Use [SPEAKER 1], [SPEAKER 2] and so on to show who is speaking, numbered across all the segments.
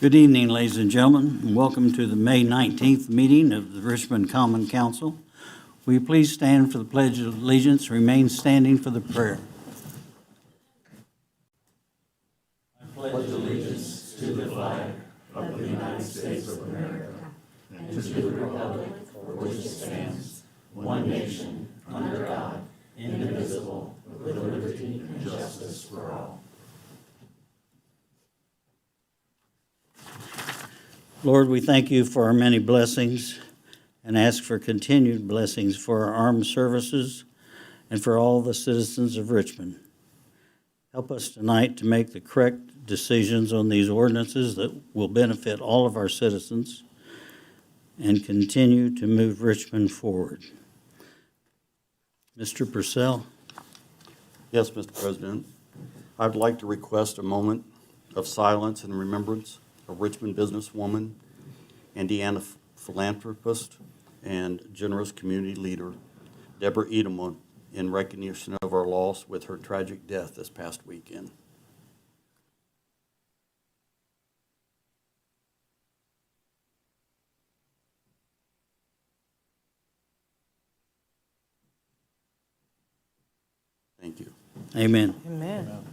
[SPEAKER 1] Good evening, ladies and gentlemen, and welcome to the May 19th meeting of the Richmond Common Council. Will you please stand for the Pledge of Allegiance, remain standing for the prayer. I pledge allegiance to the flag of the United States of America and to the republic for which it stands, one nation, under God, indivisible, with liberty and justice for all. Lord, we thank you for our many blessings and ask for continued blessings for our armed services and for all the citizens of Richmond. Help us tonight to make the correct decisions on these ordinances that will benefit all of our citizens and continue to move Richmond forward. Mr. Purcell.
[SPEAKER 2] Yes, Mr. President. I would like to request a moment of silence in remembrance of Richmond businesswoman, Indiana philanthropist, and generous community leader, Deborah Edelman, in recognition of our loss with her tragic death this past weekend. Thank you.
[SPEAKER 1] Amen.
[SPEAKER 3] Amen.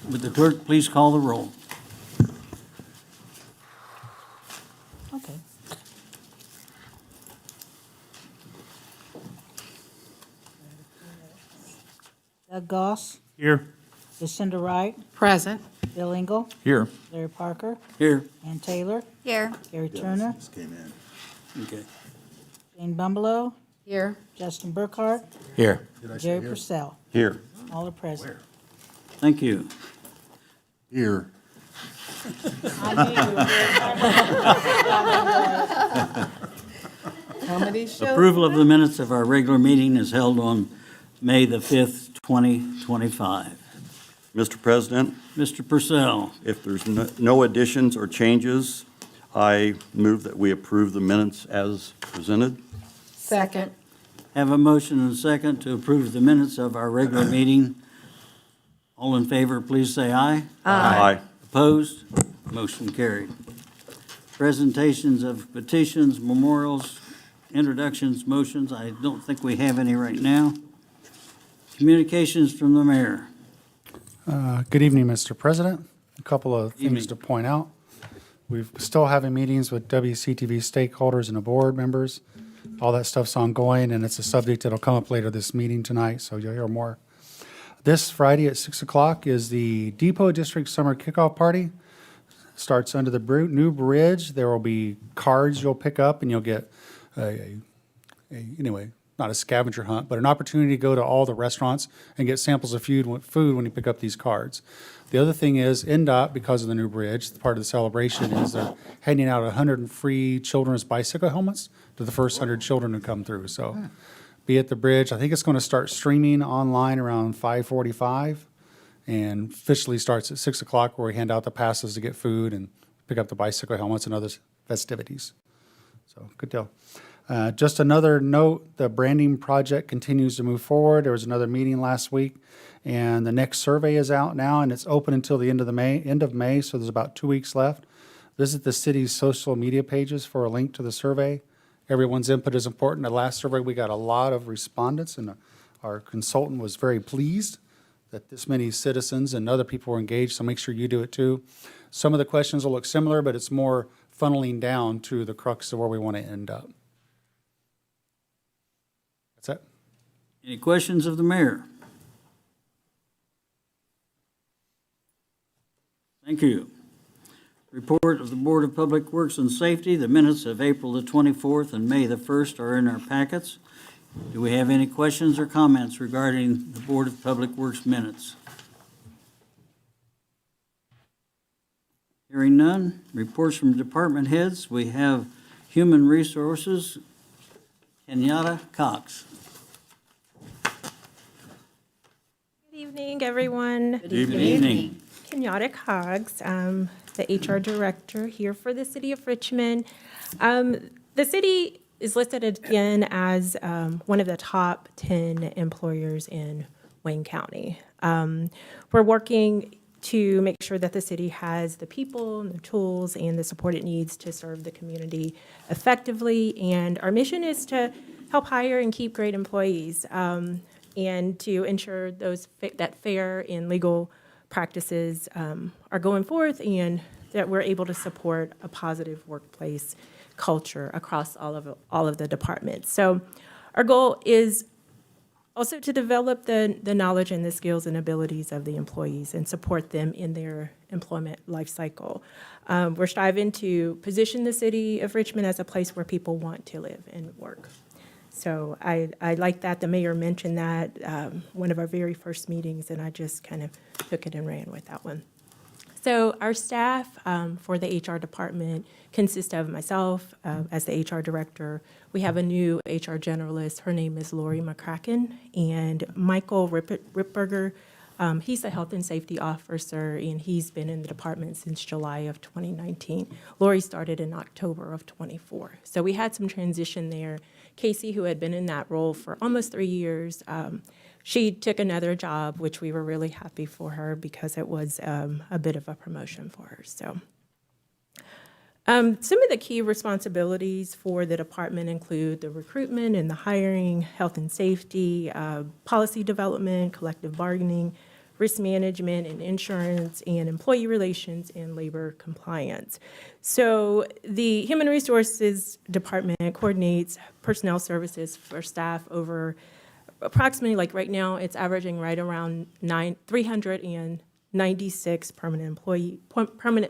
[SPEAKER 1] Would the clerk please call the roll?
[SPEAKER 3] Okay. Doug Goss,
[SPEAKER 4] Here.
[SPEAKER 3] Lucinda Wright,
[SPEAKER 5] Present.
[SPEAKER 3] Bill Engel,
[SPEAKER 4] Here.
[SPEAKER 3] Larry Parker,
[SPEAKER 1] Here.
[SPEAKER 3] Ann Taylor,
[SPEAKER 5] Here.
[SPEAKER 3] Gary Turner,
[SPEAKER 1] Okay.
[SPEAKER 3] Jane Bumbelow,
[SPEAKER 5] Here.
[SPEAKER 3] Justin Burkhart,
[SPEAKER 4] Here.
[SPEAKER 3] Jerry Purcell.
[SPEAKER 2] Here.
[SPEAKER 3] All are present.
[SPEAKER 1] Thank you.
[SPEAKER 2] Here.
[SPEAKER 5] Comedy show.
[SPEAKER 1] Approval of the minutes of our regular meeting is held on May the 5th, 2025.
[SPEAKER 2] Mr. President,
[SPEAKER 1] Mr. Purcell.
[SPEAKER 2] if there's no additions or changes, I move that we approve the minutes as presented.
[SPEAKER 5] Second.
[SPEAKER 1] Have a motion and a second to approve the minutes of our regular meeting. All in favor, please say aye.
[SPEAKER 2] Aye.
[SPEAKER 1] Opposed? Motion carried. Presentations of petitions, memorials, introductions, motions. I don't think we have any right now. Communications from the mayor.
[SPEAKER 4] Good evening, Mr. President. A couple of
[SPEAKER 1] Evening.
[SPEAKER 4] things to point out. We're still having meetings with WCTV stakeholders and the board members. All that stuff's ongoing, and it's a subject that'll come up later this meeting tonight, so you'll hear more. This Friday at 6 o'clock is the Depot District Summer Kickoff Party. Starts under the new bridge. There will be cards you'll pick up, and you'll get anyway, not a scavenger hunt, but an opportunity to go to all the restaurants and get samples of food when you pick up these cards. The other thing is NDOT, because of the new bridge, part of the celebration is they're handing out 100 free children's bicycle helmets to the first 100 children who come through. So be at the bridge. I think it's going to start streaming online around 5:45 and officially starts at 6 o'clock, where we hand out the passes to get food and pick up the bicycle helmets and other festivities. So good deal. Just another note, the branding project continues to move forward. There was another meeting last week, and the next survey is out now, and it's open until the end of May, so there's about 2 weeks left. Visit the city's social media pages for a link to the survey. Everyone's input is important. The last survey, we got a lot of respondents, and our consultant was very pleased that this many citizens and other people were engaged, so make sure you do it too. Some of the questions will look similar, but it's more funneling down to the crux of where we want to end up. That's it.
[SPEAKER 1] Any questions of the mayor? Thank you. Report of the Board of Public Works and Safety. The minutes of April the 24th and May the 1st are in our packets. Do we have any questions or comments regarding the Board of Public Works minutes? Hearing none. Reports from department heads. We have Human Resources, Kenyatta Cox.
[SPEAKER 6] Good evening, everyone.
[SPEAKER 1] Good evening.
[SPEAKER 6] Kenyatta Cox, the HR director here for the city of Richmond. The city is listed again as one of the top 10 employers in Wayne County. We're working to make sure that the city has the people and the tools and the support it needs to serve the community effectively. And our mission is to help hire and keep great employees, and to ensure that fair and legal practices are going forth, and that we're able to support a positive workplace culture across all of the departments. So our goal is also to develop the knowledge and the skills and abilities of the employees and support them in their employment life cycle. We're striving to position the city of Richmond as a place where people want to live and work. So I like that. The mayor mentioned that one of our very first meetings, and I just kind of took it and ran with that one. So our staff for the HR department consists of myself as the HR director. We have a new HR generalist. Her name is Lori McCracken, and Michael Ripberger. He's the health and safety officer, and he's been in the department since July of 2019. Lori started in October of 24. So we had some transition there. Casey, who had been in that role for almost 3 years, she took another job, which we were really happy for her because it was a bit of a promotion for her. So some of the key responsibilities for the department include the recruitment and the hiring, health and safety, policy development, collective bargaining, risk management and insurance, and employee relations and labor compliance. So the Human Resources Department coordinates personnel services for staff over approximately, like right now, it's averaging right around 396 permanent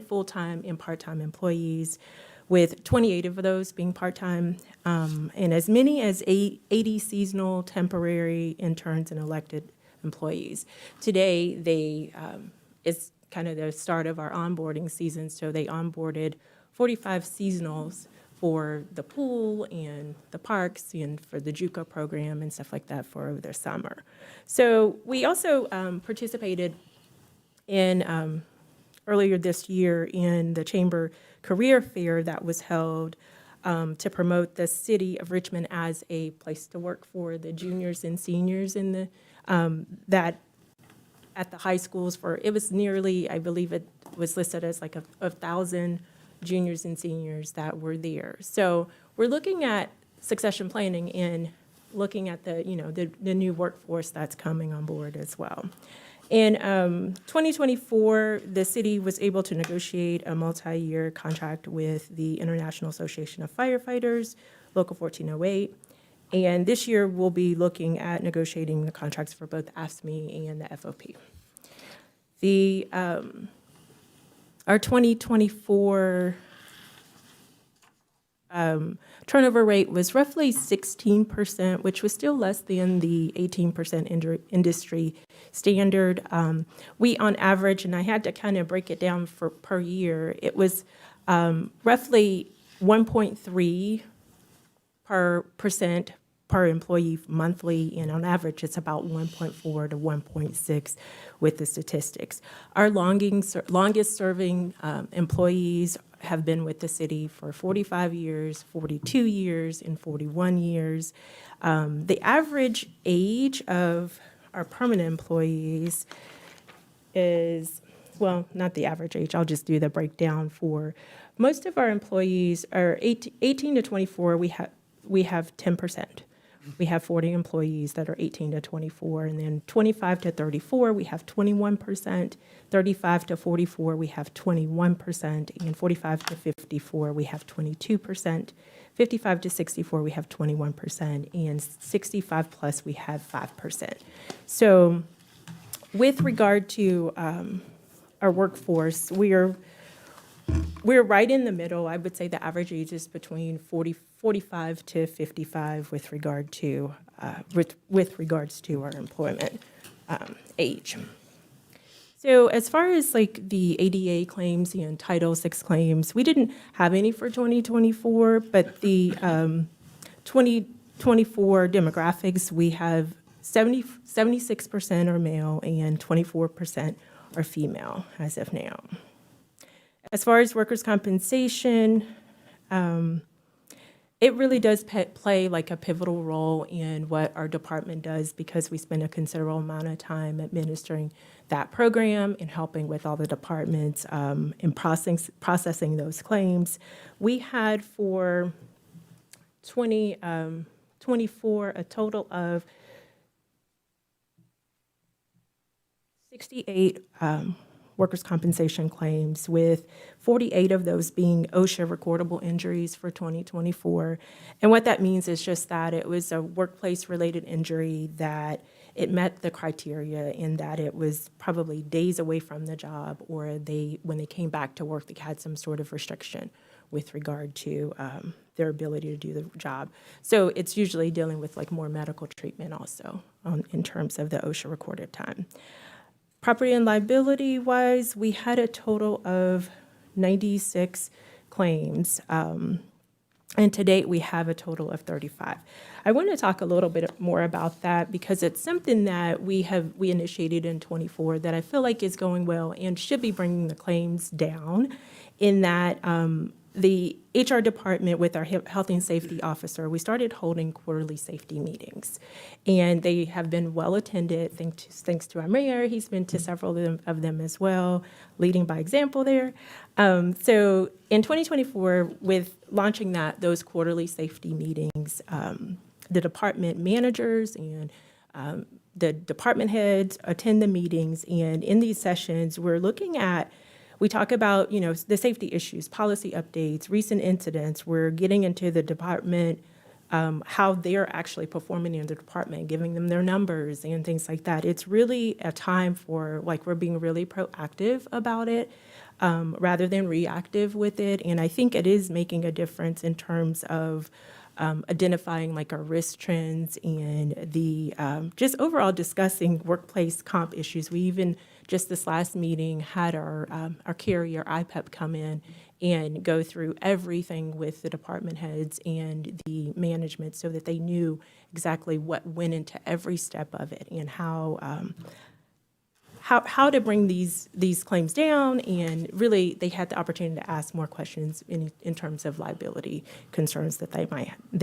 [SPEAKER 6] full-time and part-time employees, with 28 of those being part-time, and as many as 80 seasonal, temporary interns and elected employees. Today, it's kind of the start of our onboarding season, so they onboarded 45 seasonals for the pool and the parks and for the JUCO program and stuff like that for over the summer. So we also participated in earlier this year in the Chamber Career Fair that was held to promote the city of Richmond as a place to work for the juniors and seniors in the that at the high schools. For it was nearly, I believe it was listed as like 1,000 juniors and seniors that were there. So we're looking at succession planning and looking at the new workforce that's coming on board as well. In 2024, the city was able to negotiate a multi-year contract with the International Association of Firefighters, Local 1408. And this year, we'll be looking at negotiating the contracts for both AFSCME and the FOP. Our 2024 turnover rate was roughly 16%, which was still less than the 18% industry standard. We, on average, and I had to kind of break it down per year, it was roughly 1.3% per employee monthly, and on average, it's about 1.4 to 1.6 with the statistics. Our longest serving employees have been with the city for 45 years, 42 years, and 41 years. The average age of our permanent employees is, well, not the average age, I'll just do the breakdown for most of our employees are 18 to 24, we have 10%. We have 40 employees that are 18 to 24, and then 25 to 34, we have 21%, 35 to 44, we have 21%, and 45 to 54, we have 22%, 55 to 64, we have 21%, and 65 plus, we have 5%. So with regard to our workforce, we're right in the middle. I would say the average age is between 45 to 55 with regards to our employment age. So as far as like the ADA claims and Title VI claims, we didn't have any for 2024, but the 2024 demographics, we have 76% are male and 24% are female as of now. As far as workers' compensation, it really does play like a pivotal role in what our department does because we spend a considerable amount of time administering that program and helping with all the departments in processing those claims. We had for 2024 a total of 68 workers' compensation claims, with 48 of those being OSHA recordable injuries for 2024. And what that means is just that it was a workplace-related injury, that it met the criteria in that it was probably days away from the job, or when they came back to work, they had some sort of restriction with regard to their ability to do the job. So it's usually dealing with like more medical treatment also in terms of the OSHA recorded time. Property and liability wise, we had a total of 96 claims. And to date, we have a total of 35. I want to talk a little bit more about that because it's something that we initiated in 24 that I feel like is going well and should be bringing the claims down, in that the HR department with our health and safety officer, we started holding quarterly safety meetings. And they have been well attended, thanks to our mayor. He's been to several of them as well, leading by example there. So in 2024, with launching those quarterly safety meetings, the department managers and the department heads attend the meetings. And in these sessions, we talk about, the safety issues, policy updates, recent incidents. We're getting into the department, how they're actually performing in the department, giving them their numbers and things like that. It's really a time for, we're being really proactive about it rather than reactive with it. And I think it is making a difference in terms of identifying our risk trends and the just overall discussing workplace comp issues. We even just this last meeting had our carrier IPEP come in and go through everything with the department heads and the management so that they knew exactly what went into every step of it and how to bring these claims down. And really, they had the opportunity to ask more questions in terms of liability concerns that they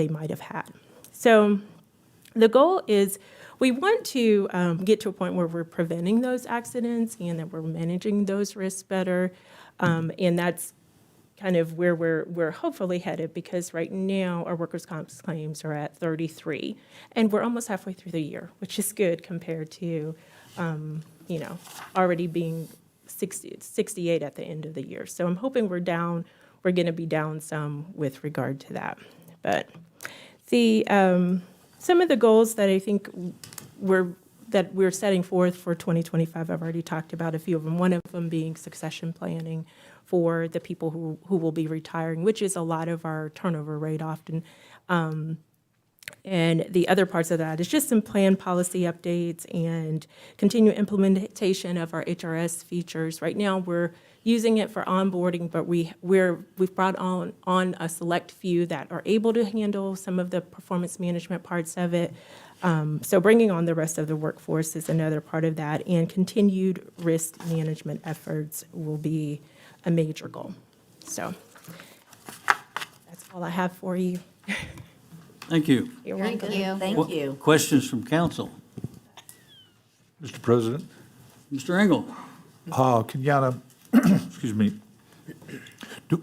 [SPEAKER 6] might have had. So the goal is we want to get to a point where we're preventing those accidents and that we're managing those risks better. And that's kind of where we're hopefully headed, because right now our workers' comp claims are at 33, and we're almost halfway through the year, which is good compared to already being 68 at the end of the year. So I'm hoping we're going to be down some with regard to that. But some of the goals that I think we're setting forth for 2025, I've already talked about a few of them. One of them being succession planning for the people who will be retiring, which is a lot of our turnover rate often. And the other parts of that is just some plan policy updates and continued implementation of our HRS features. Right now, we're using it for onboarding, but we've brought on a select few that are able to handle some of the performance management parts of it. So bringing on the rest of the workforce is another part of that, and continued risk management efforts will be a major goal. So that's all I have for you.
[SPEAKER 1] Thank you.
[SPEAKER 6] You're welcome.
[SPEAKER 5] Thank you.
[SPEAKER 3] Thank you.
[SPEAKER 1] Questions from council?
[SPEAKER 7] Mr. President,
[SPEAKER 1] Mr. Engel?
[SPEAKER 7] Kenyatta, excuse me,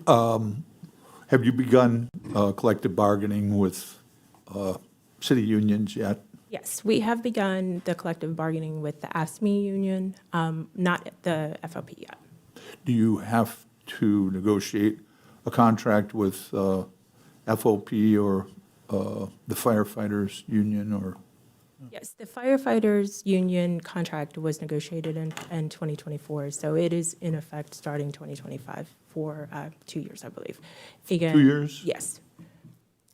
[SPEAKER 7] have you begun collective bargaining with city unions yet?
[SPEAKER 6] Yes, we have begun the collective bargaining with the ASME union, not the FOP yet.
[SPEAKER 7] Do you have to negotiate a contract with FOP or the firefighters union, or?
[SPEAKER 6] Yes, the firefighters union contract was negotiated in 2024, so it is in effect starting 2025 for 2 years, I believe. Again,
[SPEAKER 7] 2 years?
[SPEAKER 6] Yes.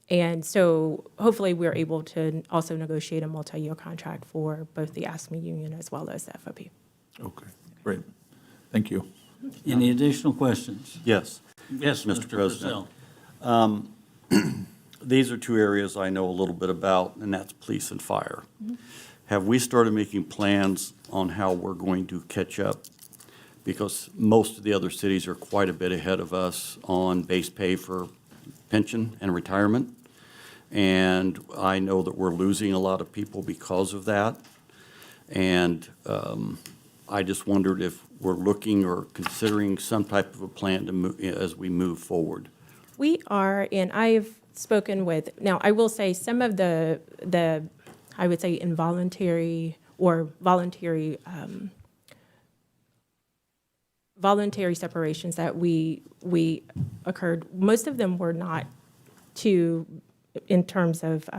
[SPEAKER 6] And so hopefully we're able to also negotiate a multi-year contract for both the ASME union as well as the FOP.
[SPEAKER 7] Okay, great. Thank you.
[SPEAKER 1] Any additional questions?
[SPEAKER 2] Yes.
[SPEAKER 1] Yes,
[SPEAKER 2] Mr.
[SPEAKER 1] Mr.
[SPEAKER 2] President.
[SPEAKER 1] Purcell.
[SPEAKER 2] These are two areas I know a little bit about, and that's police and fire. Have we started making plans on how we're going to catch up? Because most of the other cities are quite a bit ahead of us on base pay for pension and retirement. And I know that we're losing a lot of people because of that. And I just wondered if we're looking or considering some type of a plan to move, as we move forward.
[SPEAKER 6] We are, and I've spoken with, now I will say some of the I would say involuntary or voluntary separations that we occurred, most of them were not in terms of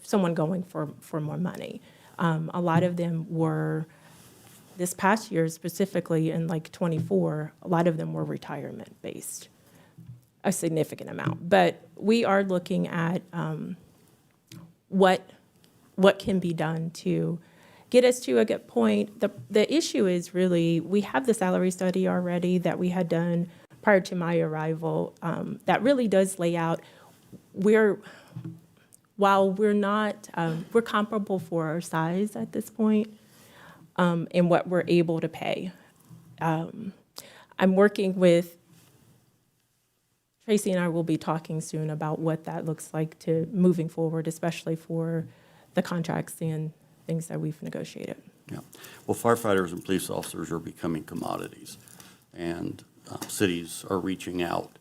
[SPEAKER 6] someone going for more money. A lot of them were, this past year specifically in like '24, a lot of them were retirement based, a significant amount. But we are looking at what can be done to get us to a good point. The issue is really, we have the salary study already that we had done prior to my arrival that really does lay out while we're not, we're comparable for our size at this point and what we're able to pay. I'm working with, Tracy and I will be talking soon about what that looks like to moving forward, especially for the contracts and things that we've negotiated.
[SPEAKER 2] Yeah. Well, firefighters and police officers are becoming commodities, and cities are reaching out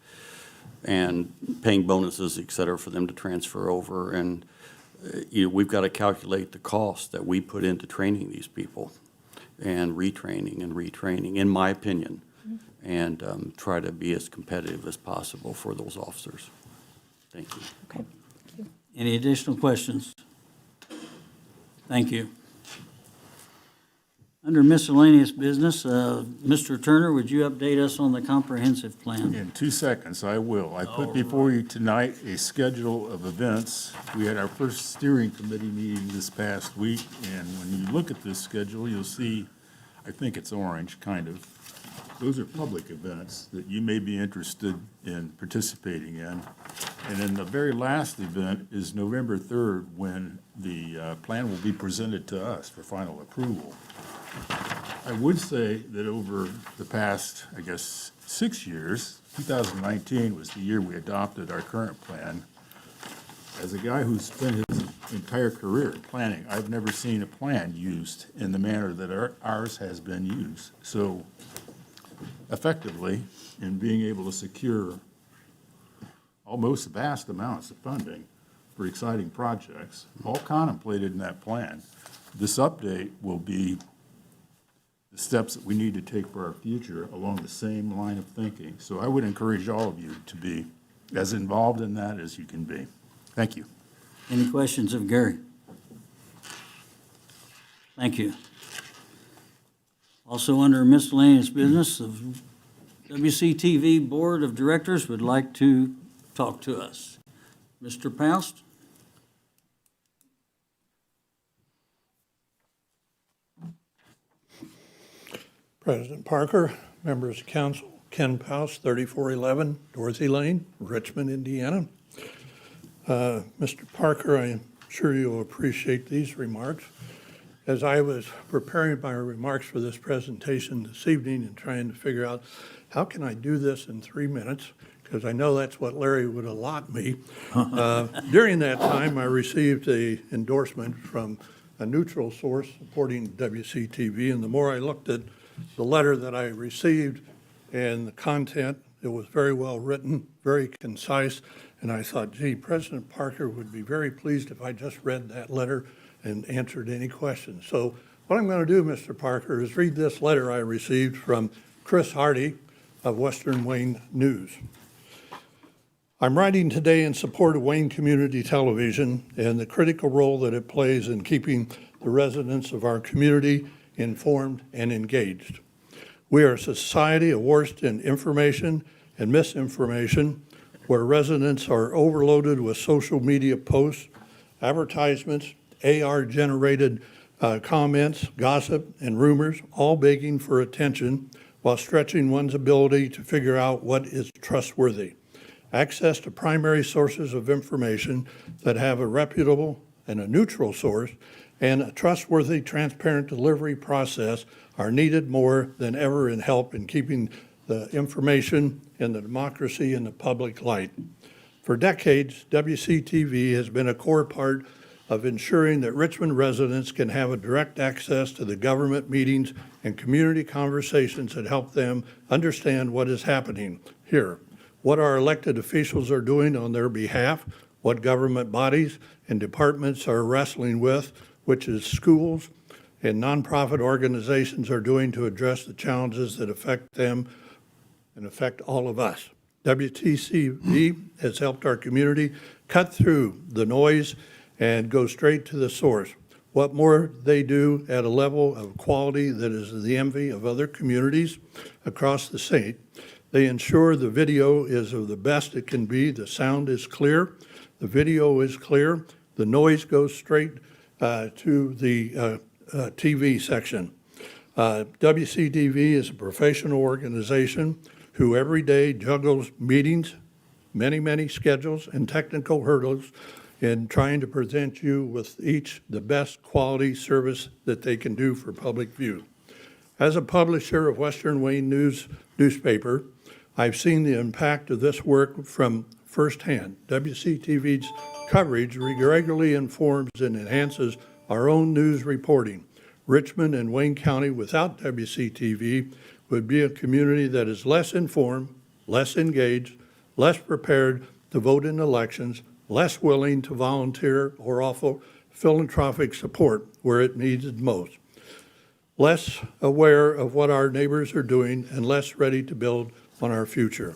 [SPEAKER 2] and paying bonuses, et cetera, for them to transfer over. And we've got to calculate the cost that we put into training these people and retraining, in my opinion, and try to be as competitive as possible for those officers. Thank you.
[SPEAKER 6] Okay.
[SPEAKER 1] Any additional questions? Thank you. Under miscellaneous business, Mr. Turner, would you update us on the comprehensive plan?
[SPEAKER 8] In 2 seconds, I will. I put before you tonight a schedule of events. We had our first steering committee meeting this past week, and when you look at this schedule, you'll see, I think it's orange, kind of. Those are public events that you may be interested in participating in. And then the very last event is November 3rd, when the plan will be presented to us for final approval. I would say that over the past, I guess, 6 years, 2019 was the year we adopted our current plan. As a guy who's spent his entire career in planning, I've never seen a plan used in the manner that ours has been used. So effectively, in being able to secure almost vast amounts of funding for exciting projects, all contemplated in that plan, this update will be the steps that we need to take for our future along the same line of thinking. So I would encourage all of you to be as involved in that as you can be. Thank you.
[SPEAKER 1] Any questions of Gary? Thank you. Also under miscellaneous business, the WCTV Board of Directors would like to talk to us. Mr. Poust?
[SPEAKER 9] President Parker, members of council, Ken Pouse, 3411 Dorothy Lane, Richmond, Indiana. Mr. Parker, I'm sure you'll appreciate these remarks. As I was preparing my remarks for this presentation this evening and trying to figure out how can I do this in 3 minutes, because I know that's what Larry would allot me. During that time, I received an endorsement from a neutral source supporting WCTV, and the more I looked at the letter that I received and the content, it was very well written, very concise, and I thought, gee, President Parker would be very pleased if I just read that letter and answered any questions. So what I'm going to do, Mr. Parker, is read this letter I received from Chris Hardy of Western Wayne News. I'm writing today in support of Wayne Community Television and the critical role that it plays in keeping the residents of our community informed and engaged. We are a society awash in information and misinformation, where residents are overloaded with social media posts, advertisements, AR-generated comments, gossip, and rumors, all begging for attention while stretching one's ability to figure out what is trustworthy. Access to primary sources of information that have a reputable and a neutral source and a trustworthy, transparent delivery process are needed more than ever in help in keeping the information and the democracy in the public light. For decades, WCTV has been a core part of ensuring that Richmond residents can have a direct access to the government meetings and community conversations that help them understand what is happening here, what our elected officials are doing on their behalf, what government bodies and departments are wrestling with, which is schools and nonprofit organizations are doing to address the challenges that affect them and affect all of us. WTCV has helped our community cut through the noise and go straight to the source. What more they do at a level of quality that is the envy of other communities across the state. They ensure the video is of the best it can be, the sound is clear, the video is clear, the noise goes straight to the TV section. WCTV is a professional organization who every day juggles meetings, many schedules, and technical hurdles in trying to present you with each the best quality service that they can do for public view. As a publisher of Western Wayne newspaper, I've seen the impact of this work from firsthand. WCTV's coverage regularly informs and enhances our own news reporting. Richmond and Wayne County without WCTV would be a community that is less informed, less engaged, less prepared to vote in elections, less willing to volunteer or offer philanthropic support where it needs it most, less aware of what our neighbors are doing, and less ready to build on our future.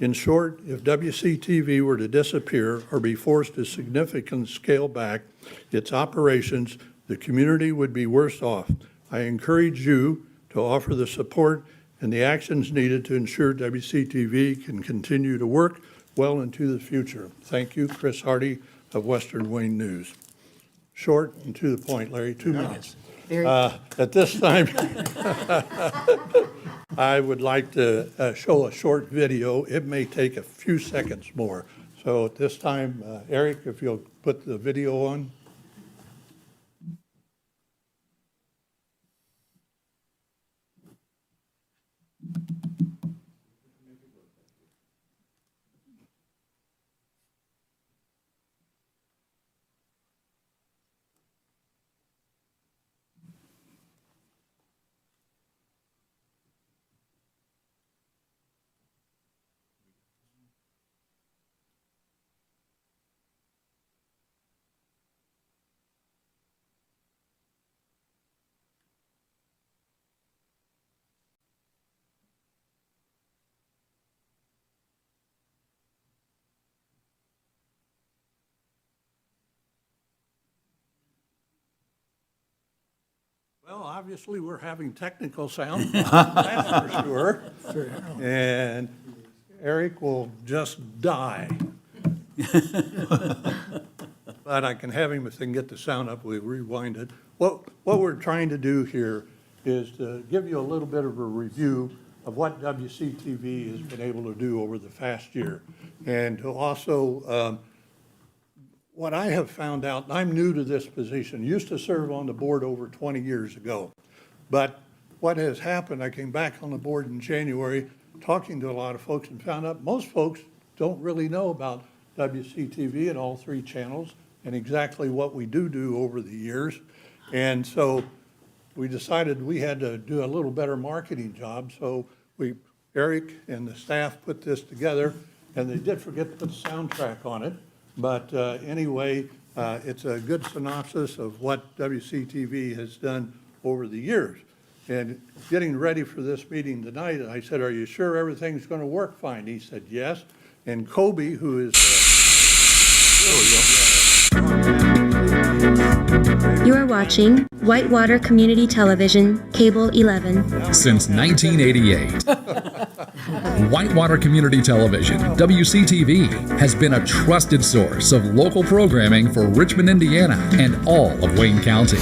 [SPEAKER 9] In short, if WCTV were to disappear or be forced to significantly scale back its operations, the community would be worse off. I encourage you to offer the support and the actions needed to ensure WCTV can continue to work well into the future. Thank you, Chris Hardy of Western Wayne News. Short and to the point, Larry, 2 minutes. At this time, I would like to show a short video. It may take a few seconds more. So at this time, Eric, if you'll put the video on. Well, obviously, we're having technical sound, that's for sure. And Eric will just die. But I can have him, if they can get the sound up, we rewind it. What we're trying to do here is to give you a little bit of a review of what WCTV has been able to do over the past year. And to also, what I have found out, and I'm new to this position, used to serve on the board over 20 years ago. But what has happened, I came back on the board in January, talking to a lot of folks, and found out most folks don't really know about WCTV and all 3 channels and exactly what we do over the years. And so we decided we had to do a little better marketing job. So Eric and the staff put this together, and they did forget to put the soundtrack on it. But anyway, it's a good synopsis of what WCTV has done over the years. And getting ready for this meeting tonight, I said, "Are you sure everything's going to work fine?" He said, "Yes." And Kobe, who is...
[SPEAKER 10] You are watching Whitewater Community Television, Cable 11.
[SPEAKER 11] Since 1988. Whitewater Community Television, WCTV, has been a trusted source of local programming for Richmond, Indiana, and all of Wayne County.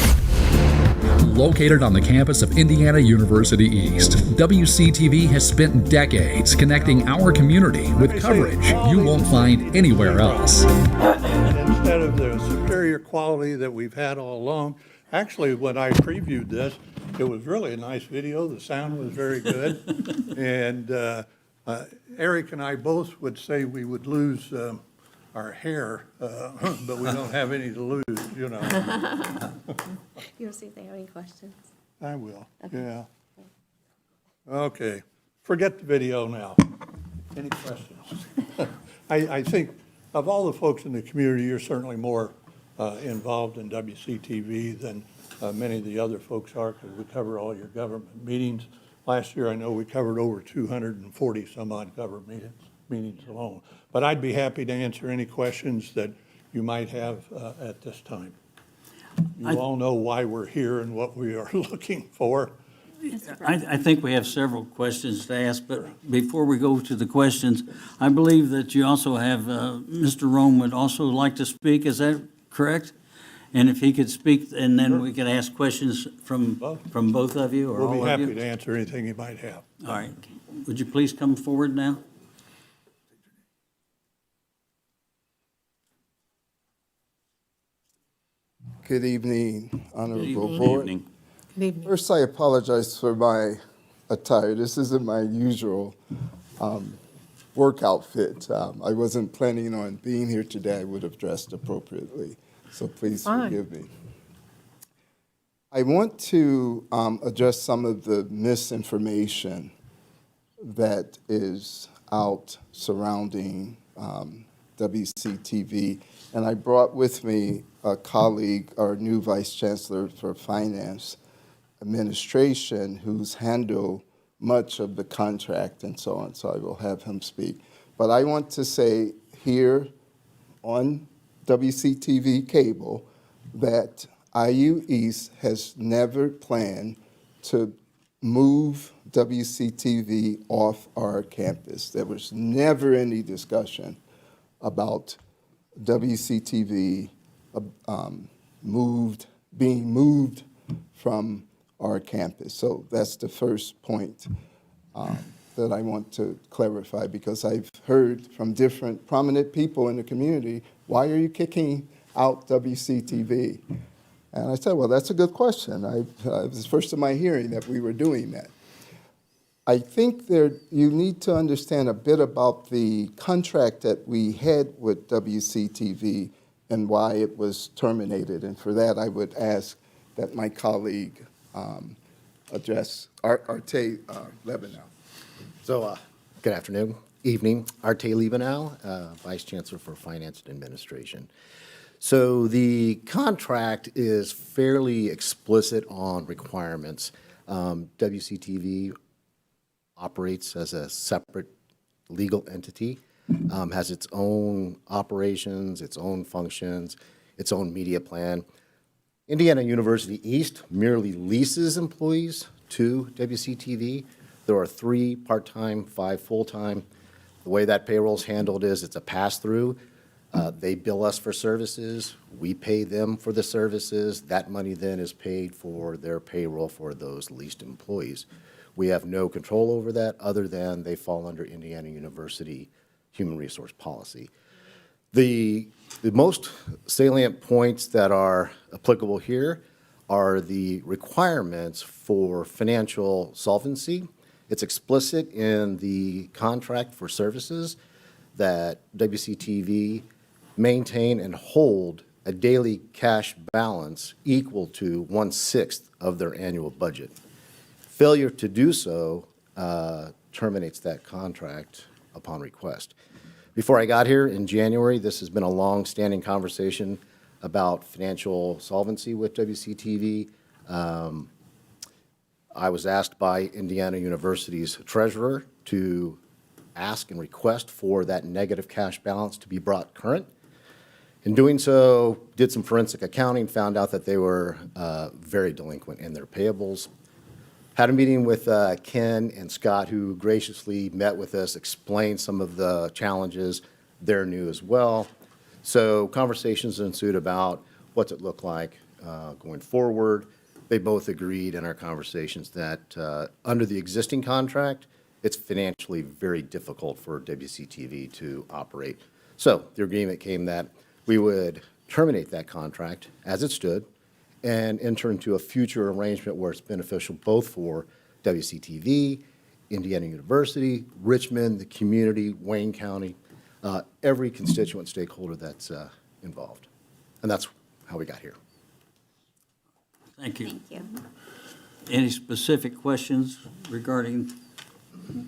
[SPEAKER 11] Located on the campus of Indiana University East, WCTV has spent decades connecting our community with coverage you won't find anywhere else.
[SPEAKER 9] Instead of the superior quality that we've had all along, actually, when I previewed this, it was really a nice video. The sound was very good. And Eric and I both would say we would lose our hair, but we don't have any to lose, you know.
[SPEAKER 5] You'll see if they have any questions.
[SPEAKER 9] I will, yeah. Okay, forget the video now. Any questions? I think of all the folks in the community, you're certainly more involved in WCTV than many of the other folks are, because we cover all your government meetings. Last year, I know we covered over 240 some odd government meetings alone. But I'd be happy to answer any questions that you might have at this time. You all know why we're here and what we are looking for.
[SPEAKER 1] I think we have several questions to ask, but before we go to the questions, I believe that you also have, Mr. Rome would also like to speak, is that correct? And if he could speak, and then we could ask questions from both of you or all of you?
[SPEAKER 9] We'll be happy to answer anything you might have.
[SPEAKER 1] All right. Would you please come forward now?
[SPEAKER 12] Good evening, Honorable
[SPEAKER 1] evening.
[SPEAKER 12] Board.
[SPEAKER 2] Evening.
[SPEAKER 3] Good evening.
[SPEAKER 12] First, I apologize for my attire. This isn't my usual work outfit. I wasn't planning on being here today. I would have dressed appropriately, so please forgive me. I want to address some of the misinformation that is out surrounding WCTV. And I brought with me a colleague, our new Vice Chancellor for Finance Administration, who's handled much of the contract and so on, so I will have him speak. But I want to say here on WCTV cable that IU East has never planned to move WCTV off our campus. There was never any discussion about WCTV being moved from our campus. So that's the first point that I want to clarify, because I've heard from different prominent people in the community, why are you kicking out WCTV? And I said, well, that's a good question. It was the first of my hearing that we were doing that. I think you need to understand a bit about the contract that we had with WCTV and why it was terminated. And for that, I would ask that my colleague address Arte Lebanon.
[SPEAKER 13] So, good afternoon, evening. Arte Lebanon, Vice Chancellor for Finance and Administration. So the contract is fairly explicit on requirements. WCTV operates as a separate legal entity, has its own operations, its own functions, its own media plan. Indiana University East merely leases employees to WCTV. There are 3 part-time, 5 full-time. The way that payroll is handled is it's a pass-through. They bill us for services. We pay them for the services. That money then is paid for their payroll for those leased employees. We have no control over that other than they fall under Indiana University human resource policy. The most salient points that are applicable here are the requirements for financial solvency. It's explicit in the contract for services that WCTV maintain and hold a daily cash balance equal to 1/6 of their annual budget. Failure to do so terminates that contract upon request. Before I got here in January, this has been a long-standing conversation about financial solvency with WCTV. I was asked by Indiana University's treasurer to ask and request for that negative cash balance to be brought current. In doing so, did some forensic accounting, found out that they were very delinquent in their payables. Had a meeting with Ken and Scott, who graciously met with us, explained some of the challenges. They're new as well. So conversations ensued about what's it look like going forward. They both agreed in our conversations that under the existing contract, it's financially very difficult for WCTV to operate. So the agreement came that we would terminate that contract as it stood and enter into a future arrangement where it's beneficial both for WCTV, Indiana University, Richmond, the community, Wayne County. every constituent stakeholder that's involved. And that's how we got here.
[SPEAKER 1] Thank you.
[SPEAKER 5] Thank you.
[SPEAKER 1] Any specific questions regarding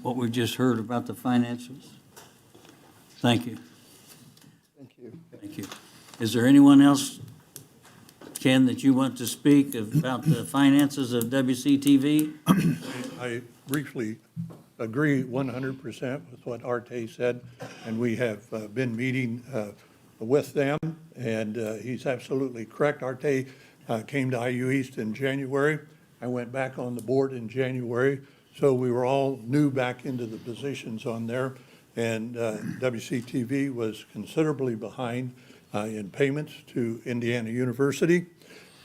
[SPEAKER 1] what we've just heard about the financials? Thank you.
[SPEAKER 12] Thank you.
[SPEAKER 1] Thank you. Is there anyone else, Ken, that you want to speak about the finances of WCTV?
[SPEAKER 9] I briefly agree 100% with what Arte said, and we have been meeting with them, and he's absolutely correct. Arte came to IU East in January. I went back on the board in January, so we were all new back into the positions on there, and WCTV was considerably behind in payments to Indiana University.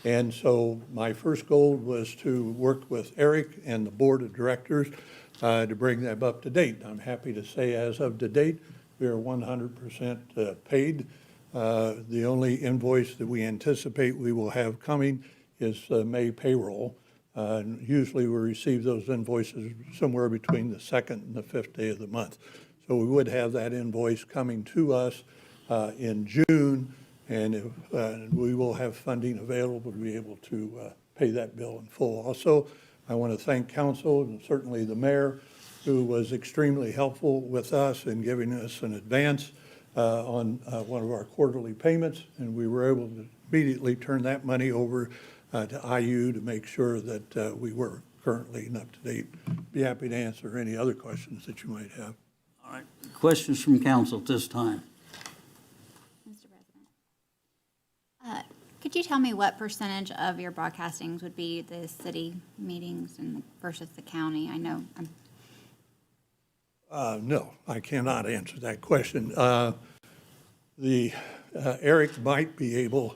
[SPEAKER 9] And so my first goal was to work with Eric and the board of directors to bring them up to date. I'm happy to say as of to date, we are 100% paid. The only invoice that we anticipate we will have coming is May payroll. Usually we receive those invoices somewhere between the 2nd and the 5th day of the month. So we would have that invoice coming to us in June, and we will have funding available to be able to pay that bill in full. Also, I want to thank council and certainly the mayor, who was extremely helpful with us in giving us an advance on one of our quarterly payments, and we were able to immediately turn that money over to IU to make sure that we were currently and up to date. Be happy to answer any other questions that you might have.
[SPEAKER 1] All right, questions from council at this time?
[SPEAKER 5] Mr. President. Could you tell me what percentage of your broadcastings would be the city meetings and versus the county? I know
[SPEAKER 9] No, I cannot answer that question. Eric might be able,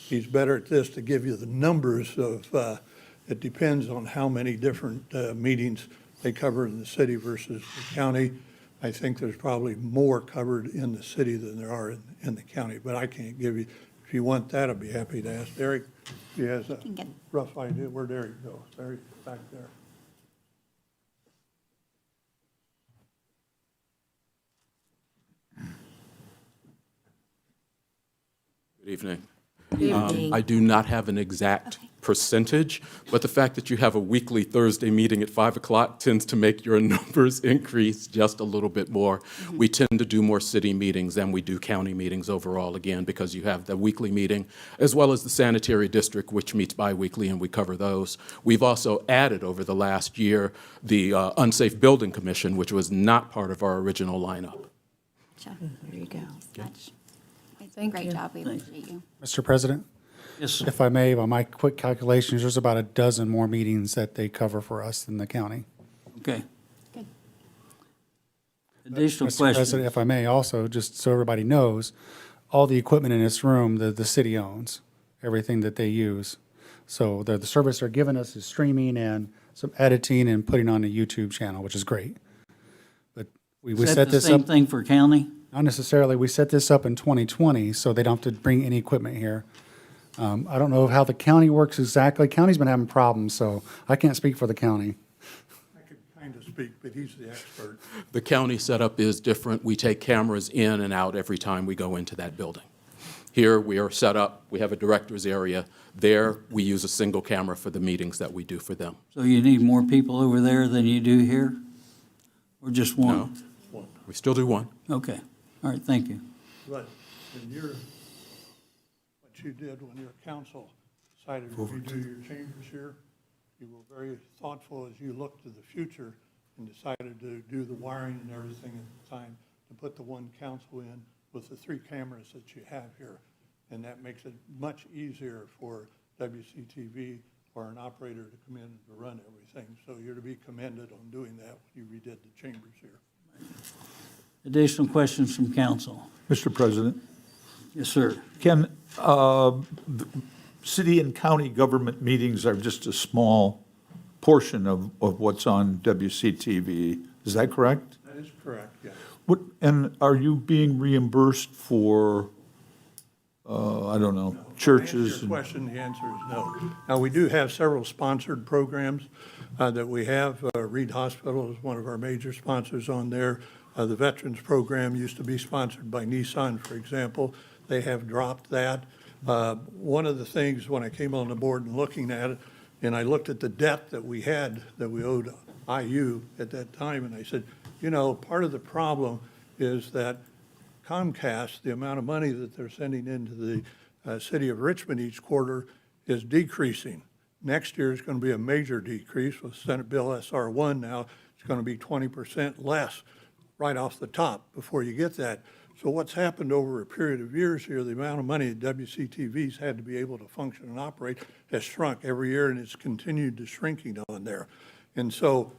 [SPEAKER 9] he's better at this, to give you the numbers of, it depends on how many different meetings they cover in the city versus the county. I think there's probably more covered in the city than there are in the county, but I can't give you, if you want that, I'd be happy to ask Eric. He has a rough idea. Where'd Eric go? Eric, back there.
[SPEAKER 14] Good evening.
[SPEAKER 5] Good evening.
[SPEAKER 14] I do not have an exact percentage, but the fact that you have a weekly Thursday meeting at 5 o'clock tends to make your numbers increase just a little bit more. We tend to do more city meetings than we do county meetings overall, again, because you have the weekly meeting, as well as the sanitary district, which meets biweekly, and we cover those. We've also added over the last year the Unsafe Building Commission, which was not part of our original lineup.
[SPEAKER 5] there you go. Great job. We appreciate you.
[SPEAKER 4] Mr. President?
[SPEAKER 1] Yes, sir.
[SPEAKER 4] If I may, by my quick calculations, there's about a dozen more meetings that they cover for us than the county.
[SPEAKER 1] Okay.
[SPEAKER 5] Good.
[SPEAKER 1] Additional
[SPEAKER 4] Mr.
[SPEAKER 1] questions?
[SPEAKER 4] President, if I may also, just so everybody knows, all the equipment in this room, the city owns, everything that they use. So the service they're giving us is streaming and some editing and putting on the YouTube channel, which is great. But we
[SPEAKER 1] Is that
[SPEAKER 4] set
[SPEAKER 1] the
[SPEAKER 4] this
[SPEAKER 1] same
[SPEAKER 4] up,
[SPEAKER 1] thing for county?
[SPEAKER 4] not necessarily, we set this up in 2020, so they don't have to bring any equipment here. I don't know how the county works exactly. County's been having problems, so I can't speak for the county.
[SPEAKER 9] I could kind of speak, but he's the expert.
[SPEAKER 14] The county setup is different. We take cameras in and out every time we go into that building. Here, we are set up, we have a director's area. There, we use a single camera for the meetings that we do for them.
[SPEAKER 1] So you need more people over there than you do here? Or just one?
[SPEAKER 14] No, we still do one.
[SPEAKER 1] Okay. All right, thank you.
[SPEAKER 9] But in what you did when your council decided to redo your chambers here, you were very thoughtful as you looked to the future and decided to do the wiring and everything at the time to put the one council in with the 3 cameras that you have here. And that makes it much easier for WCTV or an operator to come in and to run everything. So you're to be commended on doing that when you redid the chambers here.
[SPEAKER 1] Additional questions from council?
[SPEAKER 7] Mr. President,
[SPEAKER 1] Yes, sir.
[SPEAKER 7] Ken, city and county government meetings are just a small portion of what's on WCTV. Is that correct?
[SPEAKER 9] That is correct, yes.
[SPEAKER 7] And are you being reimbursed for, I don't know, churches?
[SPEAKER 9] To answer your question, the answer is no. Now, we do have several sponsored programs that we have. Reed Hospital is one of our major sponsors on there. The Veterans Program used to be sponsored by Nissan, for example. They have dropped that. One of the things when I came on the board and looking at it, and I looked at the debt that we had, that we owed IU at that time, and I said, you know, part of the problem is that Comcast, the amount of money that they're sending into the city of Richmond each quarter is decreasing. Next year is going to be a major decrease with Senate Bill SR1 now. It's going to be 20% less right off the top before you get that. So what's happened over a period of years here, the amount of money that WCTV's had to be able to function and operate has shrunk every year, and it's continued to shrinking on there. And so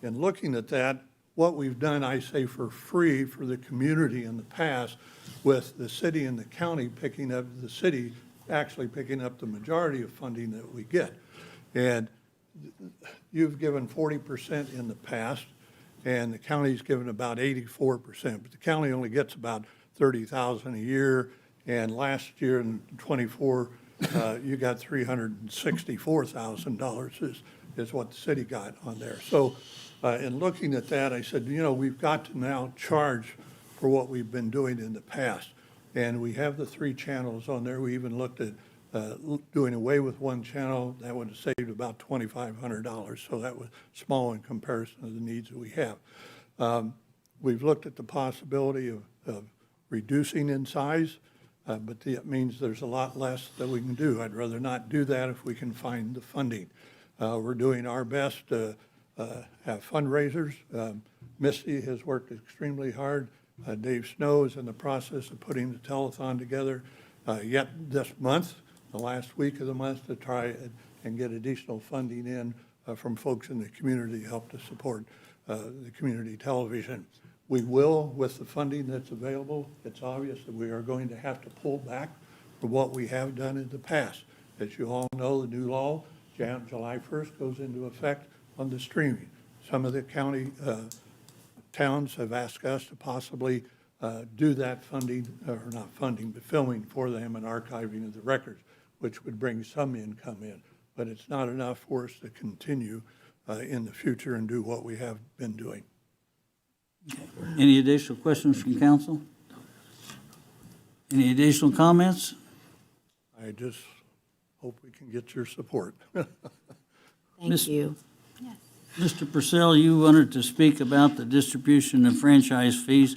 [SPEAKER 9] in looking at that, what we've done, I say for free for the community in the past, with the city and the county picking up, the city actually picking up the majority of funding that we get. And you've given 40% in the past, and the county's given about 84%, but the county only gets about $30,000 a year, and last year in '24, you got $364,000 is what the city got on there. So in looking at that, I said, you know, we've got to now charge for what we've been doing in the past. And we have the 3 channels on there. We even looked at doing away with one channel. That would have saved about $2,500. So that was small in comparison to the needs that we have. We've looked at the possibility of reducing in size, but that means there's a lot less that we can do. I'd rather not do that if we can find the funding. We're doing our best to have fundraisers. Misty has worked extremely hard. Dave Snow is in the process of putting the telethon together yet this month, the last week of the month, to try and get additional funding in from folks in the community to help to support the community television. We will, with the funding that's available, it's obvious that we are going to have to pull back from what we have done in the past. As you all know, the new law, July 1st, goes into effect on the streaming. Some of the county towns have asked us to possibly do that funding, or not funding, but filming for them and archiving of the records, which would bring some income in. But it's not enough for us to continue in the future and do what we have been doing.
[SPEAKER 1] Any additional questions from council? Any additional comments?
[SPEAKER 9] I just hope we can get your support.
[SPEAKER 3] Thank you.
[SPEAKER 1] Mr. Purcell, you wanted to speak about the distribution of franchise fees.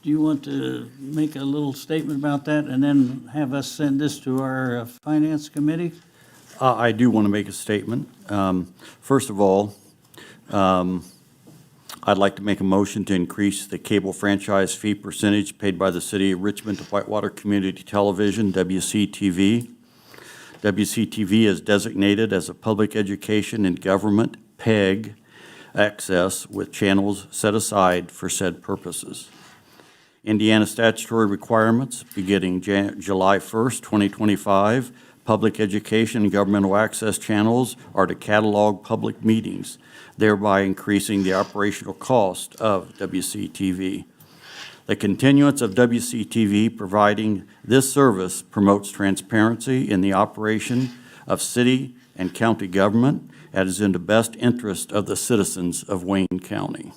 [SPEAKER 1] Do you want to make a little statement about that and then have us send this to our finance committee?
[SPEAKER 2] I do want to make a statement. First of all, I'd like to make a motion to increase the cable franchise fee percentage paid by the City of Richmond to Whitewater Community Television, WCTV. WCTV is designated as a public education and government PEG access with channels set aside for said purposes. Indiana statutory requirements beginning July 1st, 2025, public education and governmental access channels are to catalog public meetings, thereby increasing the operational cost of WCTV. The continuance of WCTV providing this service promotes transparency in the operation of city and county government and is in the best interest of the citizens of Wayne County.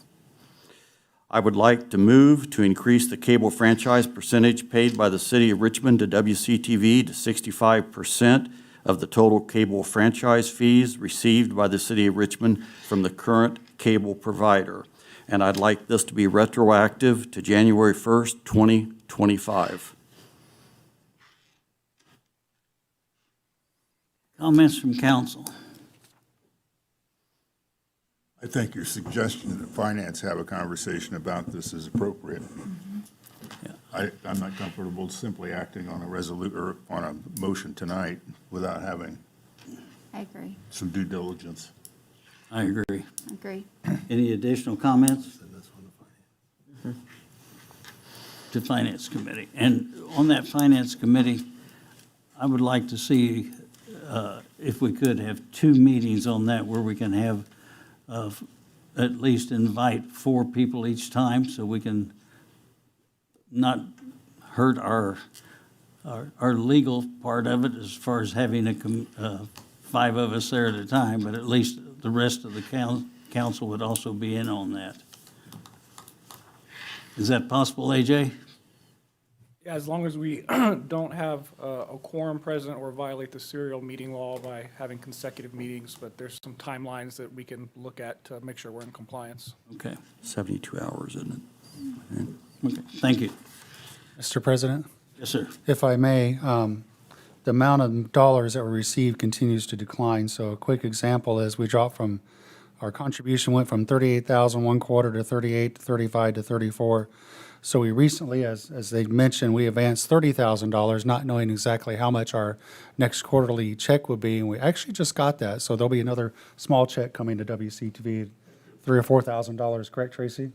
[SPEAKER 2] I would like to move to increase the cable franchise percentage paid by the City of Richmond to WCTV to 65% of the total cable franchise fees received by the City of Richmond from the current cable provider. And I'd like this to be retroactive to January 1st, 2025.
[SPEAKER 1] Comments from council?
[SPEAKER 8] I think your suggestion that finance have a conversation about this is appropriate. I'm not comfortable simply acting on a or on a motion tonight without having
[SPEAKER 5] I agree.
[SPEAKER 8] some due diligence.
[SPEAKER 1] I agree.
[SPEAKER 5] Agree.
[SPEAKER 1] Any additional comments? To Finance Committee. And on that Finance Committee, I would like to see, if we could, have 2 meetings on that where we can have at least invite 4 people each time so we can not hurt our legal part of it as far as having 5 of us there at a time, but at least the rest of the council would also be in on that. Is that possible, AJ?
[SPEAKER 15] Yeah, as long as we don't have a quorum present or violate the serial meeting law by having consecutive meetings, but there's some timelines that we can look at to make sure we're in compliance.
[SPEAKER 1] Okay.
[SPEAKER 2] 72 hours, isn't it?
[SPEAKER 1] Okay, thank you.
[SPEAKER 4] Mr. President,
[SPEAKER 1] Yes, sir.
[SPEAKER 4] if I may, the amount of dollars that were received continues to decline. So a quick example is we dropped from, our contribution went from 38,000 one quarter to 38 to 35 to 34. So we recently, as they mentioned, we advanced $30,000, not knowing exactly how much our next quarterly check would be, and we actually just got that. So there'll be another small check coming to WCTV, $3,000 or $4,000, correct, Tracy?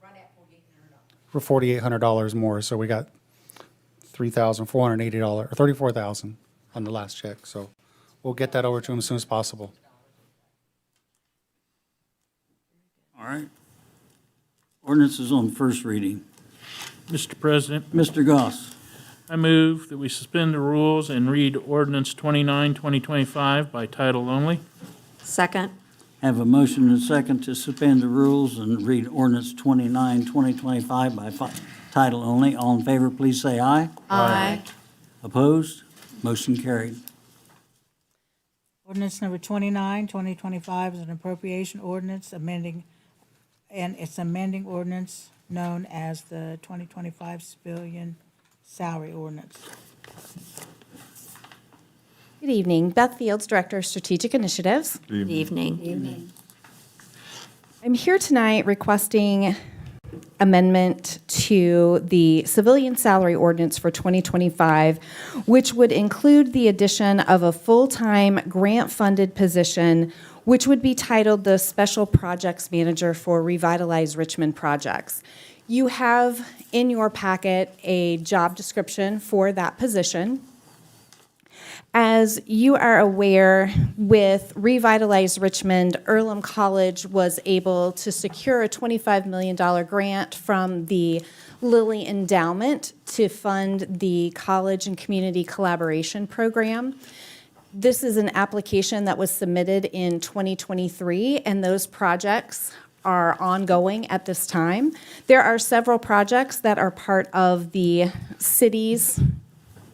[SPEAKER 3] Right at $4,800.
[SPEAKER 4] For $4,800 more. So we got $3,480 or $34,000 on the last check. So we'll get that over to them as soon as possible.
[SPEAKER 1] All right. Ordinance is on first reading.
[SPEAKER 16] Mr. President,
[SPEAKER 1] Mr. Goss.
[SPEAKER 16] I move that we suspend the rules and read ordinance 29, 2025 by title only.
[SPEAKER 3] Second.
[SPEAKER 1] Have a motion and a second to suspend the rules and read ordinance 29, 2025 by title only. All in favor, please say aye.
[SPEAKER 3] Aye.
[SPEAKER 1] Opposed? Motion carried.
[SPEAKER 17] Ordinance number 29, 2025 is an appropriation ordinance amending ordinance known as the 2025 civilian salary ordinance.
[SPEAKER 18] Good evening. Beth Fields, Director of Strategic Initiatives.
[SPEAKER 3] Good evening.
[SPEAKER 18] I'm here tonight requesting amendment to the civilian salary ordinance for 2025, which would include the addition of a full-time grant-funded position, which would be titled the Special Projects Manager for Revitalize Richmond Projects. You have in your packet a job description for that position. As you are aware, with Revitalize Richmond, Earlham College was able to secure a $25 million grant from the Lilly Endowment to fund the College and Community Collaboration Program. This is an application that was submitted in 2023, and those projects are ongoing at this time. There are several projects that are part of the city's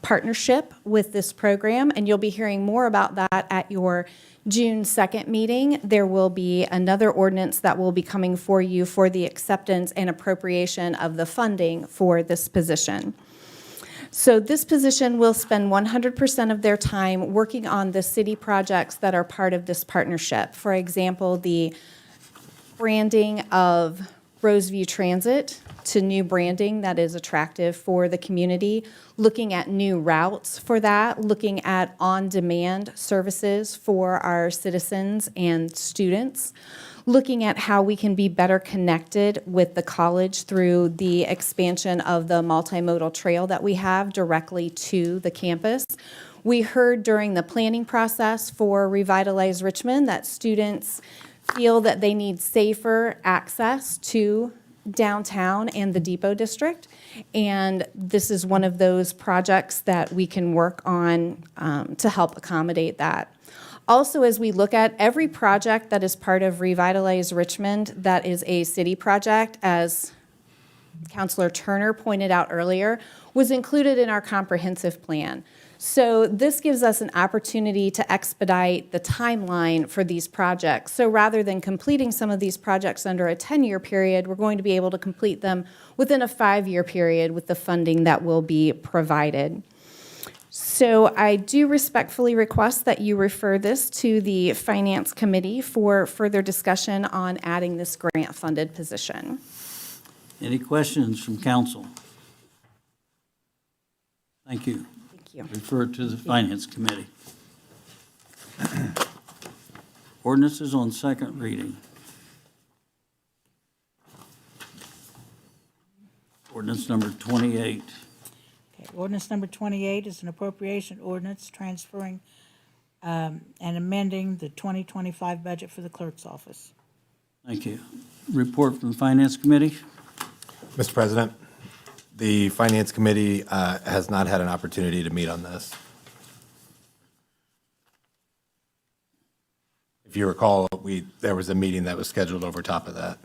[SPEAKER 18] partnership with this program, and you'll be hearing more about that at your June 2nd meeting. There will be another ordinance that will be coming for you for the acceptance and appropriation of the funding for this position. So this position will spend 100% of their time working on the city projects that are part of this partnership. For example, the branding of Roseview Transit to new branding that is attractive for the community, looking at new routes for that, looking at on-demand services for our citizens and students, looking at how we can be better connected with the college through the expansion of the multimodal trail that we have directly to the campus. We heard during the planning process for Revitalize Richmond that students feel that they need safer access to downtown and the Depot District. And this is one of those projects that we can work on to help accommodate that. Also, as we look at every project that is part of Revitalize Richmond that is a city project, as Councilor Turner pointed out earlier, was included in our comprehensive plan. So this gives us an opportunity to expedite the timeline for these projects. So rather than completing some of these projects under a 10-year period, we're going to be able to complete them within a 5-year period with the funding that will be provided. So I do respectfully request that you refer this to the Finance Committee for further discussion on adding this grant-funded position.
[SPEAKER 1] Any questions from council? Thank you.
[SPEAKER 18] Thank you.
[SPEAKER 1] Refer it to the Finance Committee. Ordinance is on second reading. Ordinance number 28.
[SPEAKER 17] Okay, ordinance number 28 is an appropriation ordinance transferring and amending the 2025 budget for the clerk's office.
[SPEAKER 1] Thank you. Report from the Finance Committee.
[SPEAKER 19] Mr. President, the Finance Committee has not had an opportunity to meet on this. If you recall, there was a meeting that was scheduled over top of that.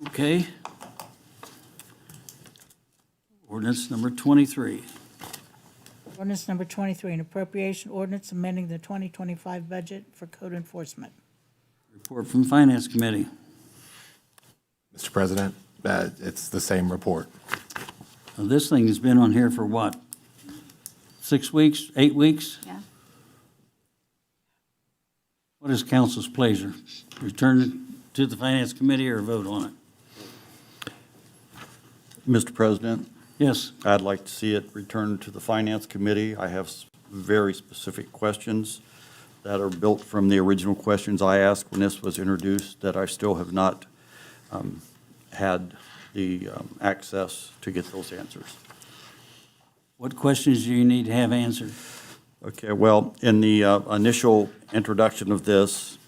[SPEAKER 1] Okay. Ordinance number 23.
[SPEAKER 17] Ordinance number 23, an appropriation ordinance amending the 2025 budget for code enforcement.
[SPEAKER 1] Report from Finance Committee.
[SPEAKER 19] Mr. President, it's the same report.
[SPEAKER 1] Now, this thing has been on here for what? 6 weeks, 8 weeks?
[SPEAKER 5] Yeah.
[SPEAKER 1] What is council's pleasure? Return it to the Finance Committee or vote on it?
[SPEAKER 2] Mr. President,
[SPEAKER 1] Yes.
[SPEAKER 2] I'd like to see it returned to the Finance Committee. I have very specific questions that are built from the original questions I asked when this was introduced that I still have not had the access to get those answers.
[SPEAKER 1] What questions do you need to have answered?
[SPEAKER 2] Okay, well, in the initial introduction of this,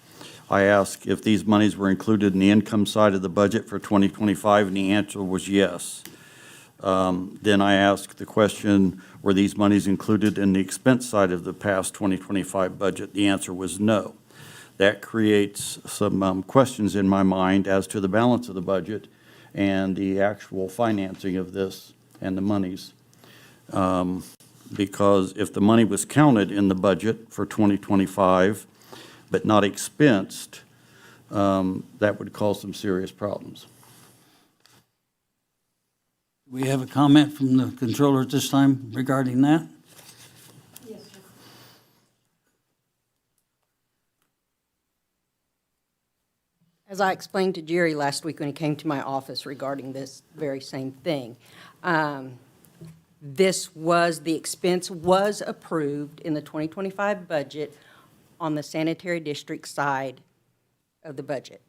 [SPEAKER 2] I asked if these monies were included in the income side of the budget for 2025, and the answer was yes. Then I asked the question, were these monies included in the expense side of the past 2025 budget? The answer was no. That creates some questions in my mind as to the balance of the budget and the actual financing of this and the monies. Because if the money was counted in the budget for 2025 but not expensed, that would cause some serious problems.
[SPEAKER 1] We have a comment from the controller at this time regarding that?
[SPEAKER 20] Yes, sir. As I explained to Jerry last week when he came to my office regarding this very same thing, the expense was approved in the 2025 budget on the sanitary district side of the budget.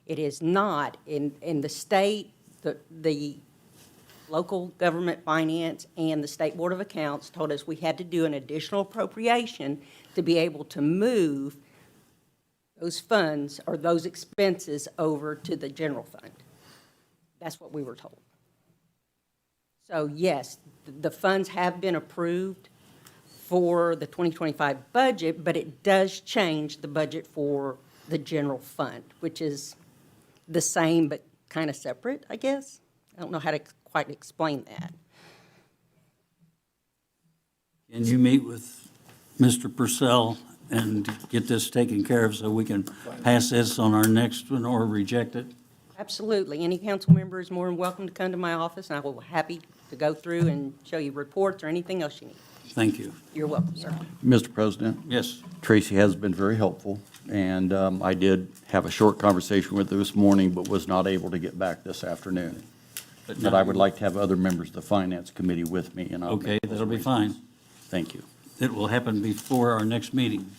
[SPEAKER 20] It is not in the state, the local government finance and the State Board of Accounts told us we had to do an additional appropriation to be able to move those funds or those expenses over to the general fund. That's what we were told. So yes, the funds have been approved for the 2025 budget, but it does change the budget for the general fund, which is the same but kind of separate, I guess. I don't know how to quite explain that.
[SPEAKER 1] Can you meet with Mr. Purcell and get this taken care of so we can pass this on our next one or reject it?
[SPEAKER 20] Absolutely. Any council member is more than welcome to come to my office, and I will be happy to go through and show you reports or anything else you need.
[SPEAKER 1] Thank you.
[SPEAKER 20] You're welcome, sir.
[SPEAKER 2] Mr. President?
[SPEAKER 1] Yes.
[SPEAKER 2] Tracy has been very helpful, and I did have a short conversation with her this morning, but was not able to get back this afternoon. But I would like to have other members of the Finance Committee with me, and I'll
[SPEAKER 1] Okay,
[SPEAKER 2] make those
[SPEAKER 1] that'll be fine.
[SPEAKER 2] arrangements. Thank you.
[SPEAKER 1] It will happen before our next meeting.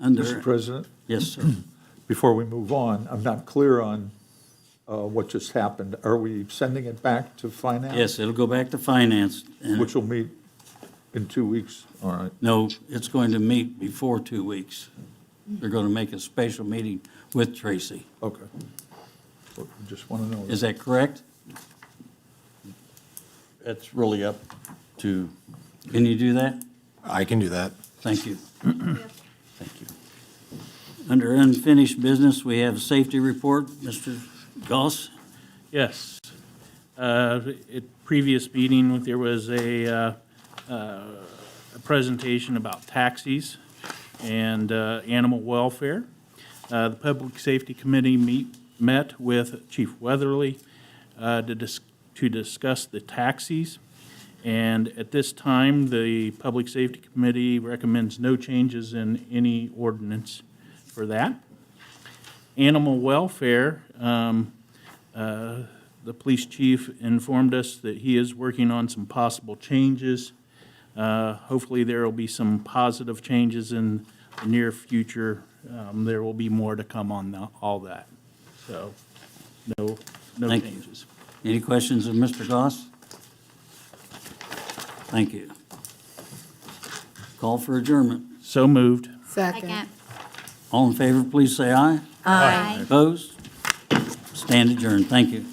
[SPEAKER 7] Mr. President?
[SPEAKER 1] Yes, sir.
[SPEAKER 7] Before we move on, I'm not clear on what just happened. Are we sending it back to Finance?
[SPEAKER 1] Yes, it'll go back to Finance.
[SPEAKER 7] Which will meet in 2 weeks, all right.
[SPEAKER 1] No, it's going to meet before 2 weeks. They're going to make a special meeting with Tracy.
[SPEAKER 7] Okay. Just want to know.
[SPEAKER 1] Is that correct?
[SPEAKER 2] It's really up to...
[SPEAKER 1] Can you do that?
[SPEAKER 19] I can do that.
[SPEAKER 1] Thank you.
[SPEAKER 2] Thank you.
[SPEAKER 1] Under unfinished business, we have a safety report. Mr. Goss?
[SPEAKER 16] Yes. At previous meeting, there was a presentation about taxis and animal welfare. The Public Safety Committee met with Chief Weatherly to discuss the taxis. And at this time, the Public Safety Committee recommends no changes in any ordinance for that. Animal welfare, the police chief informed us that he is working on some possible changes. Hopefully, there will be some positive changes in the near future. There will be more to come on all that. So, no
[SPEAKER 1] Thank you.
[SPEAKER 16] changes.
[SPEAKER 1] Any questions of Mr. Goss? Thank you. Call for adjournment.
[SPEAKER 16] So moved.
[SPEAKER 5] Second.
[SPEAKER 1] All in favor, please say aye.
[SPEAKER 5] Aye.
[SPEAKER 1] Opposed? Stand adjourned. Thank you.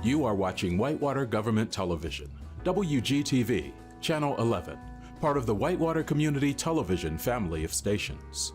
[SPEAKER 14] You are watching Whitewater Government Television, WGTV, Channel 11, part of the Whitewater Community Television family of stations.